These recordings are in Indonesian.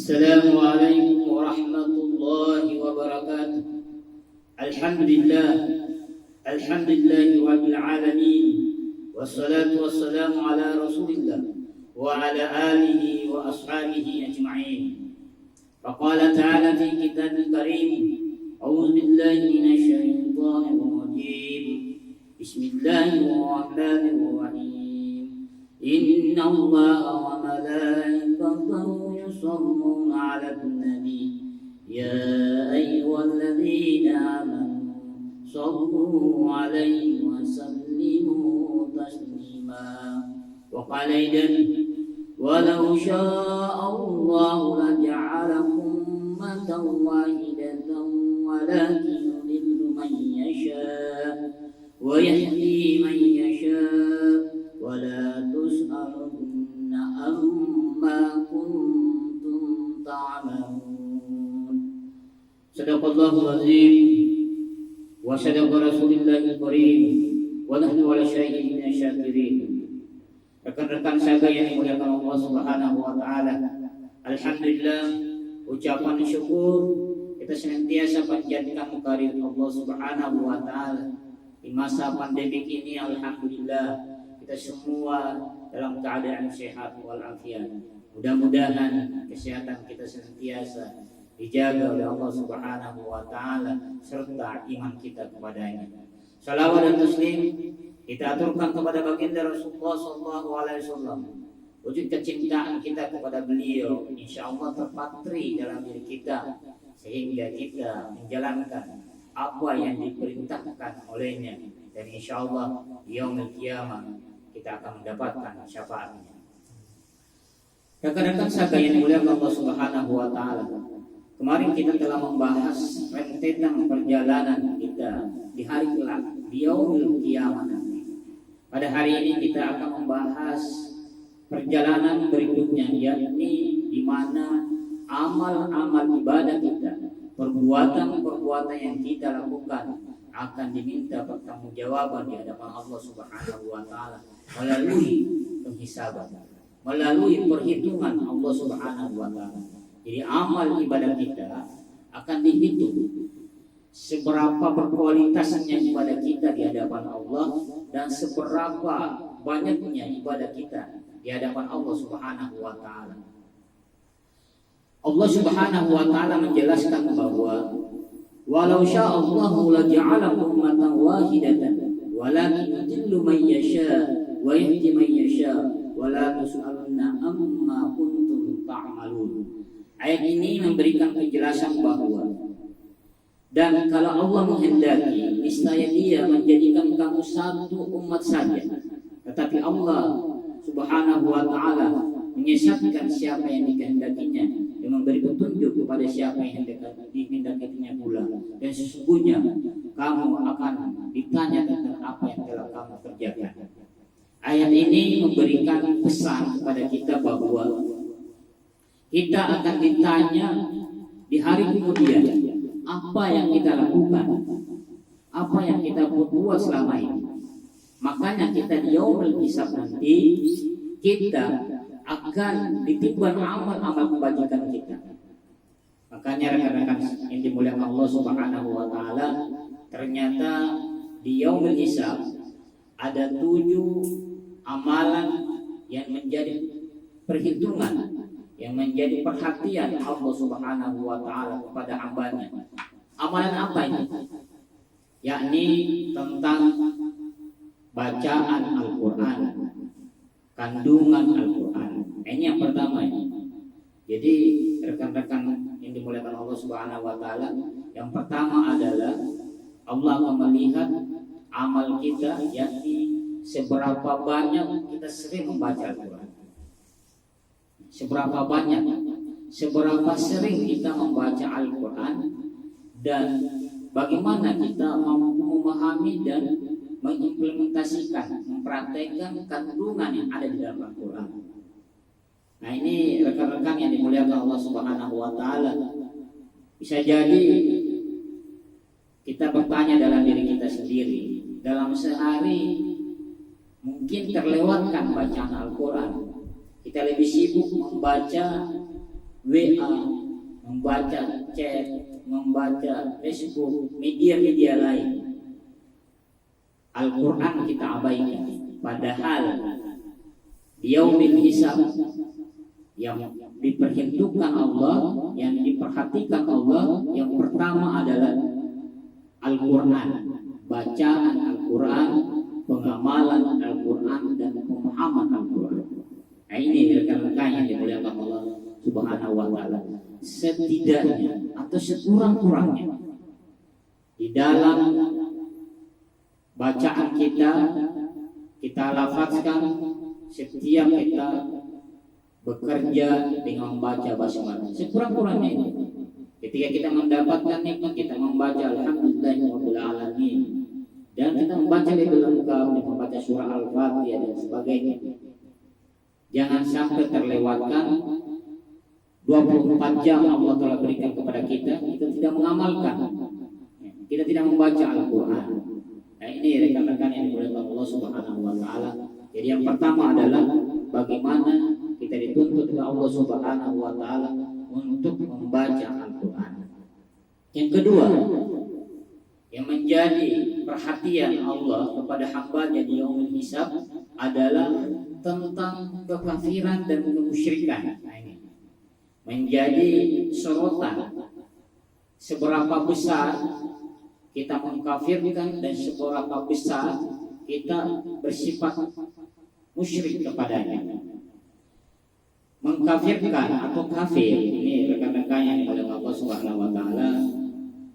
السلام عليكم ورحمة الله وبركاته. الحمد لله رب العالمين، والصلاة والسلام على رسول الله وعلى آله وأصحابه أجمعين. فقال تعالى في كتاب الكريم: أعوذ بالله من الشيطان الرجيم، بسم الله الرحمن الرحيم. إن الله وملائكته يصلون على النبي يا أيها الذين آمنوا صلوا عليه وسلموا تسليما. وقال أيضا: ولو شاء الله لجعلكم أمة واحدة ولكن يضل من يشاء ويهدي من يشاء ولا تسألن عما كنتم تعملون. صدق الله العظيم وصدق رسول الله الكريم ونحن على شيء من الشاكرين. Rekan-rekan saya yang dimuliakan Allah Subhanahu wa taala, alhamdulillah, ucapan syukur kita senantiasa panjatkan kehadirat Allah Subhanahu wa taala. Di masa pandemi ini alhamdulillah kita semua dalam keadaan sehat walafiat. Mudah-mudahan kesehatan kita senantiasa dijaga oleh Allah Subhanahu wa taala serta iman kita kepadanya. Salawat dan taslim kita aturkan kepada baginda Rasulullah sallallahu alaihi wasallam. Wujud kecintaan kita kepada beliau insyaallah terpatri dalam diri kita sehingga kita menjalankan apa yang diperintahkan olehnya, dan insyaallah di yaumil qiyamah kita akan mendapatkan syafaatnya. Rekan-rekan sekalian yang dimuliakan Allah Subhanahu wa taala, kemarin kita telah membahas rentetan perjalanan kita di hari kelak, di yaumil qiyamah nanti. Pada hari ini kita akan membahas perjalanan berikutnya, yakni di mana amal-amal ibadah kita, perbuatan-perbuatan yang kita lakukan akan diminta pertanggungjawaban di hadapan Allah Subhanahu wa taala melalui penghisaban, melalui perhitungan Allah Subhanahu wa taala. Jadi amal ibadah kita akan dihitung seberapa berkualitasnya ibadah kita di hadapan Allah dan seberapa banyaknya ibadah kita di hadapan Allah Subhanahu wa taala. Allah Subhanahu wa taala menjelaskan bahwa walau sya'allahu laja'alakum ummatan wahidatan walakin yudillu man yasha wa yahdi man yasha wa la tus'alunna amma kuntum ta'malun. Ayat ini memberikan penjelasan bahwa dan kalau Allah menghendaki, niscaya Dia menjadikan kamu satu umat saja. Tetapi Allah Subhanahu wa taala menyesatkan siapa yang dikehendakinya dan memberi petunjuk kepada siapa yang dikehendakinya pula. Dan sesungguhnya kamu akan ditanya tentang apa yang telah kamu kerjakan. Ayat ini memberikan pesan kepada kita bahwa kita akan ditanya di hari kemudian apa yang kita lakukan, apa yang kita buat selama ini. Makanya kita di yaumul hisab nanti kita akan ditimbang amal-amal kebajikan kita. Makanya rekan-rekan yang dimuliakan Allah Subhanahu wa taala, ternyata di yaumul hisab ada 7 amalan yang menjadi perhitungan, yang menjadi perhatian Allah Subhanahu wa taala kepada hambanya. Amalan apa ini? Yakni tentang bacaan Al-Quran, kandungan Al-Quran. Ini yang pertama ini. Jadi rekan-rekan yang dimuliakan Allah Subhanahu wa taala, yang pertama adalah Allah akan melihat amal kita, yakni seberapa banyak kita sering membaca Al-Quran. Seberapa banyak, seberapa sering kita membaca Al-Quran, dan bagaimana kita mampu memahami dan mengimplementasikan, mempraktekkan kandungan yang ada di dalam Al-Quran. Nah, ini rekan-rekan yang dimuliakan Allah Subhanahu wa taala, bisa jadi kita bertanya dalam diri kita sendiri, dalam sehari mungkin terlewatkan bacaan Al-Quran. Kita lebih sibuk membaca WA, membaca chat, membaca Facebook, media-media lain. Al-Quran kita abaikan. Padahal di yaumil hisab yang diperhitungkan Allah, yang diperhatikan Allah, yang pertama adalah Al-Quran, bacaan Al-Quran, pengamalan Al-Quran, dan pemahaman Al-Quran. Nah, ini rekan-rekan yang dimuliakan Allah Subhanahu wa Ta'ala. Setidaknya atau sekurang-kurangnya di dalam bacaan kita lafazkan setiap kita bekerja dengan membaca basmalah. Sekurang-kurangnya itu. Ketika kita mendapatkan nikmat, kita membaca Alhamdulillahirabbil alamin, dan kita membaca lebih lengkap, membaca surah Al-Fatihah dan sebagainya. Jangan sampai terlewatkan 24 jam Allah telah berikan kepada kita tidak mengamalkan, kita tidak membaca Al-Quran. Nah, ini rekan-rekan yang dimuliakan Allah Subhanahu wa Ta'ala. Jadi yang pertama adalah bagaimana kita dituntut oleh Allah Subhanahu wa Ta'ala untuk membaca Al-Quran. Yang kedua, yang menjadi perhatian Allah kepada hamba-Nya di yaumul hisab adalah tentang kekafiran dan kemusyrikan. Nah, ini menjadi sorotan seberapa besar kita mengkafirkan dan seberapa besar kita bersifat musyrik kepadanya. Mengkafirkan atau kafir, ini rekan-rekan yang dimuliakan Allah Subhanahu wa Ta'ala,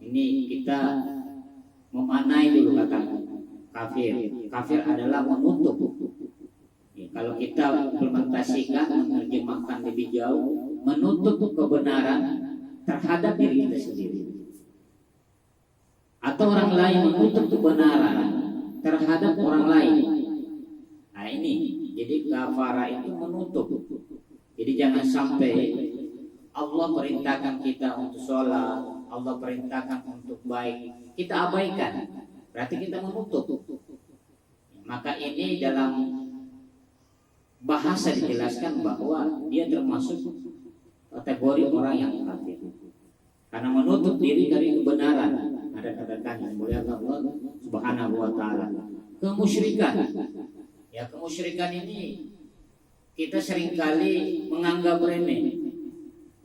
ini kita memanai dulu kata kafir. Kafir adalah menutup. Kalau kita implementasikan, menerjemahkan lebih jauh, menutup kebenaran terhadap diri kita sendiri. Atau orang lain menutup kebenaran terhadap orang lain. Nah, ini jadi kafara itu menutup. Jadi jangan sampai Allah perintahkan kita untuk sholat, Allah perintahkan untuk baik, kita abaikan, berarti kita menutup. Maka ini dalam bahasa dijelaskan bahwa dia termasuk kategori orang yang kafir, karena menutup diri dari kebenaran. Ada katakan yang muliakan Allah Subhanahu wa Ta'ala. Kemusyrikan, ya kemusyrikan ini kita seringkali menganggap remeh.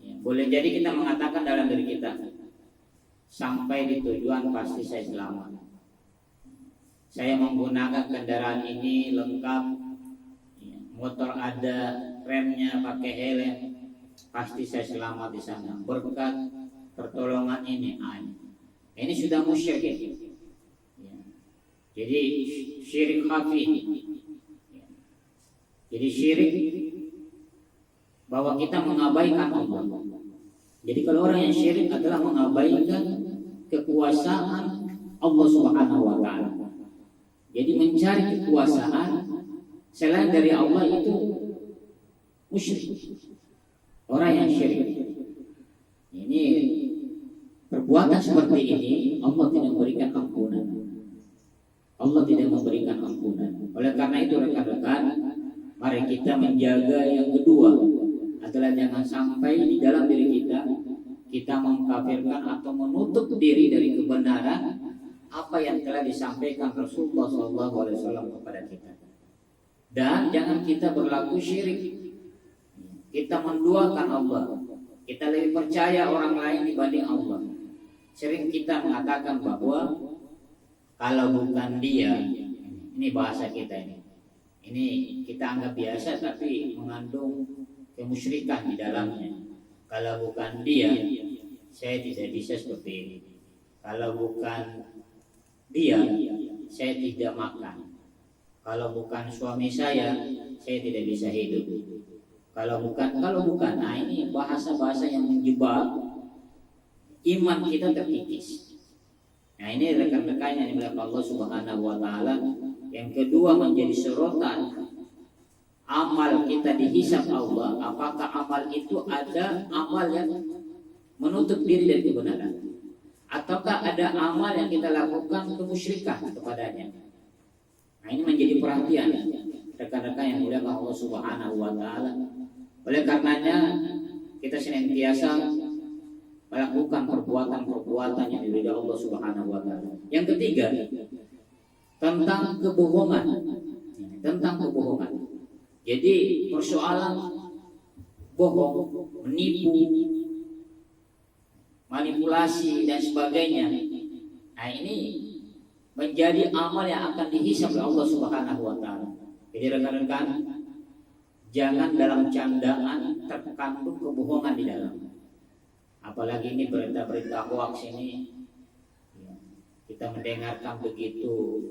Ya, boleh jadi kita mengatakan dalam diri kita, sampai di tujuan pasti saya selamat. Saya menggunakan kendaraan ini lengkap, ya, motor ada, remnya pakai helm, pasti saya selamat di sana. Berkat pertolongan ini. Ini sudah musyrik. Ya. Jadi syirik khafi. Ya. Jadi syirik bahwa kita mengabaikan Allah. Jadi kalau orang yang syirik adalah mengabaikan kekuasaan Allah Subhanahu wa Ta'ala. Jadi mencari kekuasaan selain dari Allah itu musyrik. Orang yang syirik. Ini perbuatan seperti ini Allah tidak memberikan ampunan. Allah tidak memberikan ampunan. Oleh karena itu rekan-rekan, mari kita menjaga yang kedua adalah jangan sampai di dalam diri kita mengkafirkan atau menutup diri dari kebenaran apa yang telah disampaikan Rasulullah SAW kepada kita. Dan jangan kita berlaku syirik. Kita menduakan Allah. Kita lebih percaya orang lain dibanding Allah. Sering kita mengatakan bahwa kalau bukan dia, ini bahasa kita ini kita anggap biasa tapi mengandung kemusyrikan di dalamnya. Kalau bukan dia, saya tidak bisa seperti ini. Kalau bukan dia, saya tidak makan. Kalau bukan suami saya tidak bisa hidup. Kalau bukan, nah ini bahasa-bahasa yang menjebak iman kita terkikis. Nah ini rekan-rekan yang dimuliakan Allah Subhanahu wa Ta'ala. Yang kedua menjadi sorotan amal kita dihisab Allah. Apakah amal itu ada amal yang menutup diri dari kebenaran, ataukah ada amal yang kita lakukan kemusyrikan kepadanya? Nah ini menjadi perhatian rekan-rekan yang dimuliakan Allah Subhanahu wa Ta'ala. Oleh karenanya kita senantiasa melakukan perbuatan-perbuatan yang diridhai Allah Subhanahu wa taala. Yang ketiga, tentang kebohongan. Tentang kebohongan. Jadi persoalan bohong, menipu, manipulasi dan sebagainya. Nah, ini menjadi amal yang akan dihisab oleh Allah Subhanahu wa taala. Jadi rekan-rekan, jangan dalam candaan terkandung kebohongan di dalam. Apalagi ini berita-berita hoax ini, kita mendengarkan begitu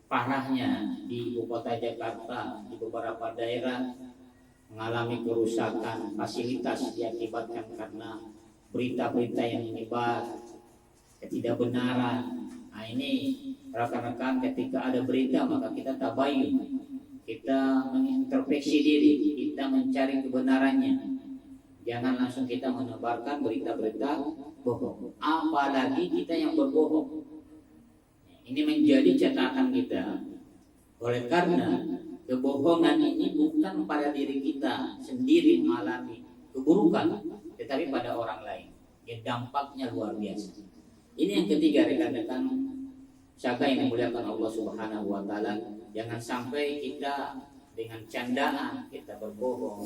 parahnya di ibu kota Jakarta, di beberapa daerah mengalami kerusakan fasilitas diakibatkan karena berita-berita yang menyebar ketidakbenaran. Nah, ini rekan-rekan, ketika ada berita maka kita tabayun, kita mengintrospeksi diri, kita mencari kebenarannya. Jangan langsung kita menebarkan berita-berita bohong, apalagi kita yang berbohong. Ini menjadi catatan kita. Oleh karena kebohongan ini bukan pada diri kita sendiri mengalami keburukan, tetapi pada orang lain. Ya, dampaknya luar biasa. Ini yang ketiga, rekan-rekan saka yang dimuliakan Allah Subhanahu wa taala. Jangan sampai kita dengan candaan kita berbohong,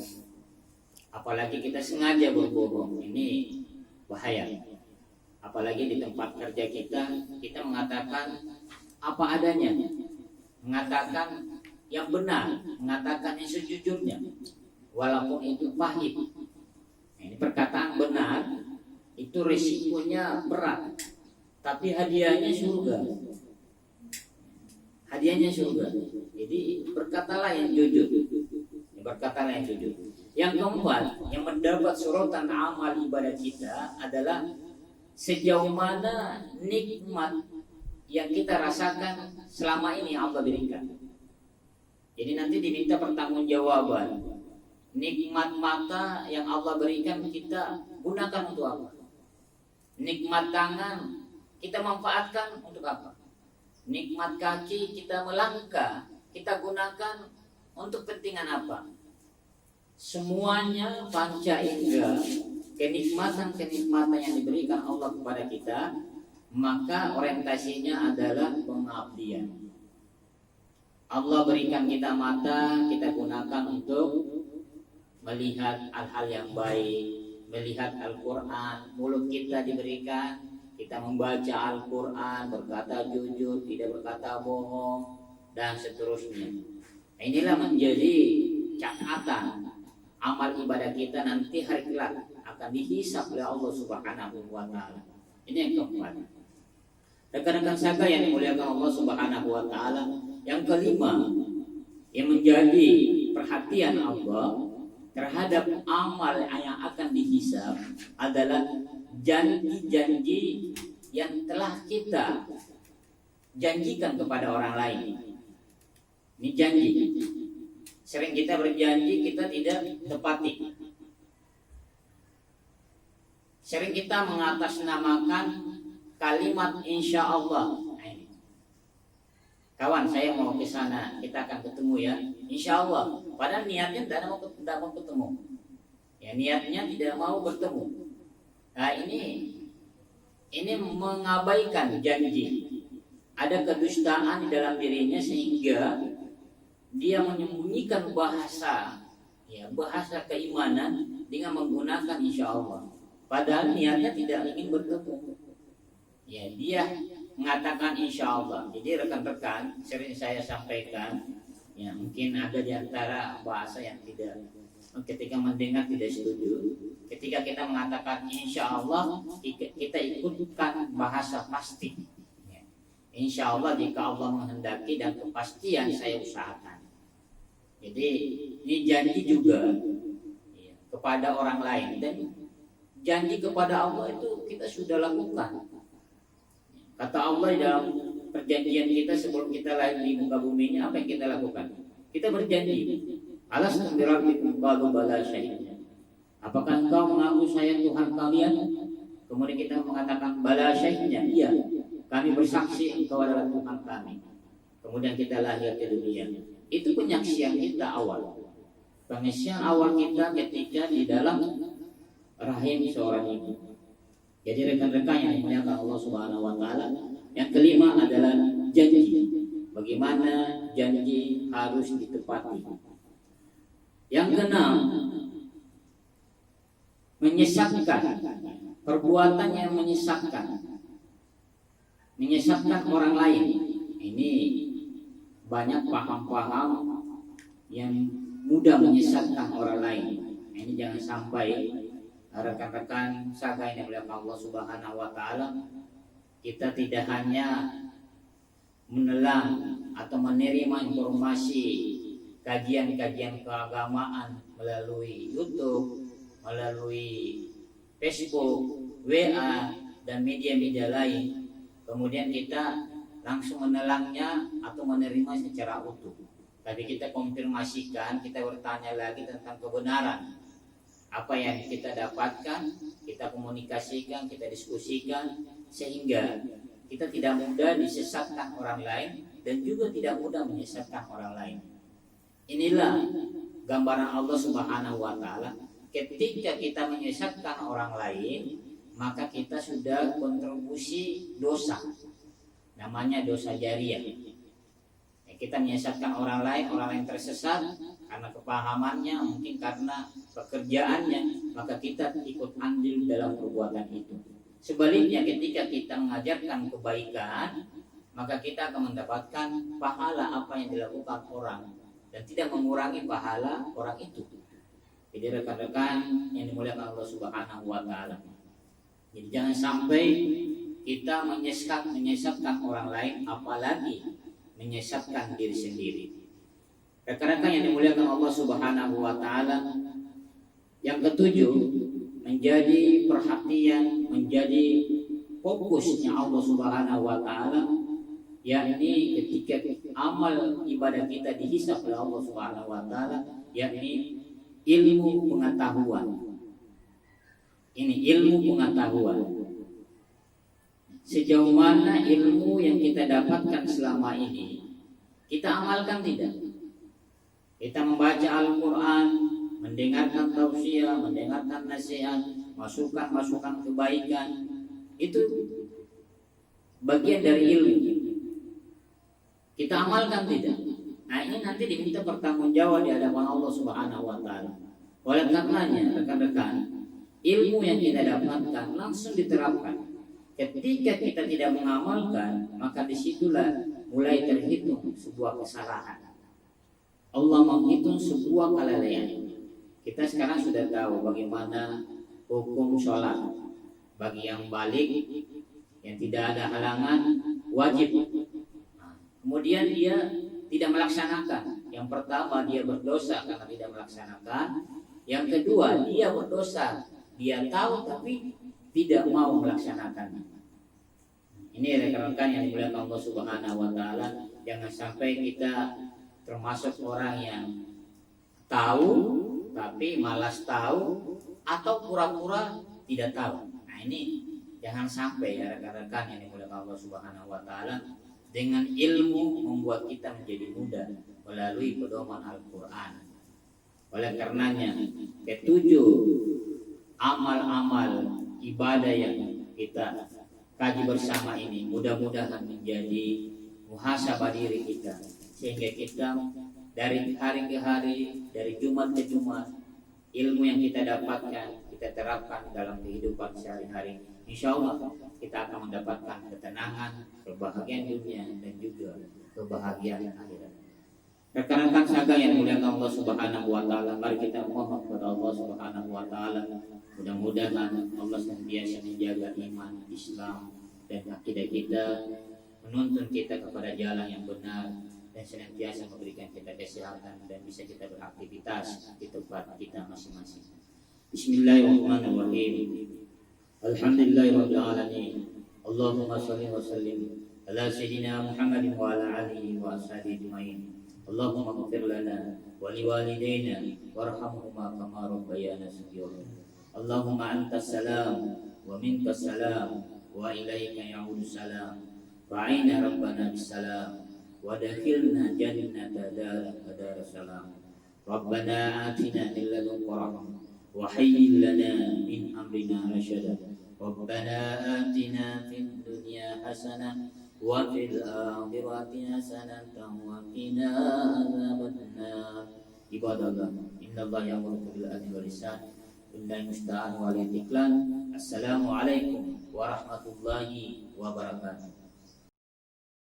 apalagi kita sengaja berbohong. Ini bahaya. Apalagi di tempat kerja kita mengatakan apa adanya, mengatakan yang benar, mengatakan yang sejujurnya, walaupun itu pahit. Ini perkataan benar, itu risikonya berat, tapi hadiahnya surga. Hadiahnya surga. Jadi berkatalah yang jujur. Berkatalah yang jujur. Yang keempat, yang mendapat sorotan amal ibadah kita adalah sejauh mana nikmat yang kita rasakan selama ini Allah berikan. Jadi nanti diminta pertanggungjawaban. Nikmat mata yang Allah berikan kita gunakan untuk apa? Nikmat tangan kita manfaatkan untuk apa? Nikmat kaki kita melangkah kita gunakan untuk kepentingan apa? Semuanya panca indera, kenikmatan-kenikmatan yang diberikan Allah kepada kita, maka orientasinya adalah pengabdian. Allah berikan kita mata, kita gunakan untuk melihat hal-hal yang baik, melihat Al-Quran. Mulut kita diberikan, kita membaca Al-Quran, berkata jujur, tidak berkata bohong, dan seterusnya. Inilah menjadi catatan amal ibadah kita nanti hari kelak akan dihisab oleh Allah Subhanahu wa taala. Ini yang keempat. Rekan-rekan saya yang dimuliakan Allah Subhanahu wa taala, yang kelima yang menjadi perhatian Allah terhadap amal yang akan dihisab adalah janji-janji yang telah kita janjikan kepada orang lain. Ini janji. Sering kita berjanji kita tidak tepati. Sering kita mengatasnamakan kalimat insya Allah. Kawan, saya mau ke sana, kita akan ketemu ya, insya Allah. Padahal niatnya tidak mau ketemu. Ya, niatnya tidak mau bertemu. Nah, ini mengabaikan janji. Ada kedustaan di dalam dirinya sehingga dia menyembunyikan bahasa keimanan dengan menggunakan insya Allah. Padahal niatnya tidak ingin bertemu. Ya, dia mengatakan insya Allah. Jadi rekan-rekan sering saya sampaikan, ya mungkin ada di antara bahasa yang tidak, ketika mendengar tidak setuju. Ketika kita mengatakan insya Allah, kita ikutkan bahasa pasti. Ya. Insya Allah jika Allah menghendaki dan kepastian saya usahakan. Jadi ini janji juga ya, kepada orang lain, dan janji kepada Allah itu kita sudah lakukan. Kata Allah di dalam perjanjian kita sebelum kita lahir di muka bumi ini, apa yang kita lakukan? Kita berjanji, alastum birabbikum qalu bala syahidna. Apakah engkau mengaku saya Tuhan kalian? Kemudian kita mengatakan bala syahidna, iya, kami bersaksi engkau adalah Tuhan kami. Kemudian kita lahir ke dunia. Itu penyaksian kita awal. Penyaksian awal kita ketika di dalam rahim seorang ibu. Jadi rekan-rekan yang dimuliakan Allah Subhanahu wa taala, yang kelima adalah janji. Bagaimana janji harus ditepati. Yang keenam, menyesatkan, perbuatan yang menyesatkan orang lain. Ini banyak paham-paham yang mudah menyesatkan orang lain. Ini jangan sampai rekan-rekan saya yang dimuliakan Allah Subhanahu wa taala, kita tidak hanya menelan atau menerima informasi kajian-kajian keagamaan melalui YouTube, melalui Facebook, WA, dan media-media lain, kemudian kita langsung menelangnya atau menerima secara utuh. Tapi kita konfirmasikan, kita bertanya lagi tentang kebenaran apa yang kita dapatkan, kita komunikasikan, kita diskusikan, sehingga kita tidak mudah disesatkan orang lain dan juga tidak mudah menyesatkan orang lain. Inilah gambaran Allah Subhanahu wa taala. Ketika kita menyesatkan orang lain, maka kita sudah kontribusi dosa. Namanya dosa jariah. Kita menyesatkan orang lain tersesat karena kepahamannya, mungkin karena pekerjaannya, maka kita ikut andil dalam perbuatan itu. Sebaliknya, ketika kita mengajarkan kebaikan, maka kita akan mendapatkan pahala apa yang dilakukan orang dan tidak mengurangi pahala orang itu. Jadi rekan-rekan yang dimuliakan Allah Subhanahu wa taala, jadi jangan sampai kita menyesatkan orang lain, apalagi menyesatkan diri sendiri. Rekan-rekan yang dimuliakan Allah Subhanahu wa taala, yang ketujuh, menjadi perhatian, menjadi fokusnya Allah Subhanahu wa taala, yakni ketika amal ibadah kita dihisab oleh Allah Subhanahu wa taala, yakni ilmu pengetahuan. Ini ilmu pengetahuan. Sejauh mana ilmu yang kita dapatkan selama ini kita amalkan tidak? Kita membaca Al-Quran, mendengarkan tausiah, mendengarkan nasihat, masukan kebaikan, itu bagian dari ilmu. Kita amalkan tidak? Nah, ini nanti diminta pertanggungjawab di hadapan Allah Subhanahu wa taala. Oleh karenanya, rekan-rekan, ilmu yang kita dapatkan langsung diterapkan. Ketika kita tidak mengamalkan, maka disitulah mulai terhitung sebuah kesalahan. Allah menghitung sebuah kelalaian. Kita sekarang sudah tahu bagaimana hukum sholat. Bagi yang balik, yang tidak ada halangan, wajib. Kemudian dia tidak melaksanakan. Yang pertama, dia berdosa karena tidak melaksanakan. Yang kedua, dia berdosa. Dia tahu tapi tidak mau melaksanakan. Ini rekan-rekan yang dimuliakan Allah Subhanahu wa taala, jangan sampai kita termasuk orang yang tahu tapi malas tahu atau pura-pura tidak tahu. Nah, ini jangan sampai ya rekan-rekan yang dimuliakan Allah Subhanahu wa taala. Dengan ilmu membuat kita menjadi mudah melalui pedoman Al-Qur'an. Oleh karenanya, ketujuh amal-amal ibadah yang kita kaji bersama ini mudah-mudahan menjadi muhasabah diri kita, sehingga kita dari hari ke hari, dari Jumat ke Jumat, ilmu yang kita dapatkan kita terapkan dalam kehidupan sehari-hari. Insya Allah kita akan mendapatkan ketenangan, kebahagiaan dunia dan juga kebahagiaan akhirat. Rekan-rekan saga yang dimuliakan Allah Subhanahu wa taala, mari kita mohon kepada Allah Subhanahu wa taala, mudah-mudahan Allah senantiasa menjaga iman, Islam dan akidah kita, menuntun kita kepada jalan yang benar dan senantiasa memberikan kita kesehatan dan bisa kita beraktivitas di tempat kita masing-masing. Bismillahirrahmanirrahim. Alhamdulillahirabbil alamin. Allahumma shalli wa sallim ala sayyidina Muhammadin wa ala alihi wa ashabihi ajmain. Allahumma ighfir lana wa liwalidayna warhamhuma kama rabbayana shaghira. Allahumma antas salam wa minkas salam wa ilaika ya'udus salam. Fa'ina rabbana bis salam wa dakhilna jannata dar salam. Rabbana atina min ladunka rahmah وهيئ لنا من أمرنا رشدا ربنا آتنا في الدنيا حسنة وفي الآخرة حسنة وقنا عذاب النار. عباد الله إن الله يأمر بالعدل والإحسان والله المستعان وعليه التكلان. Assalamualaikum warahmatullahi wabarakatuh.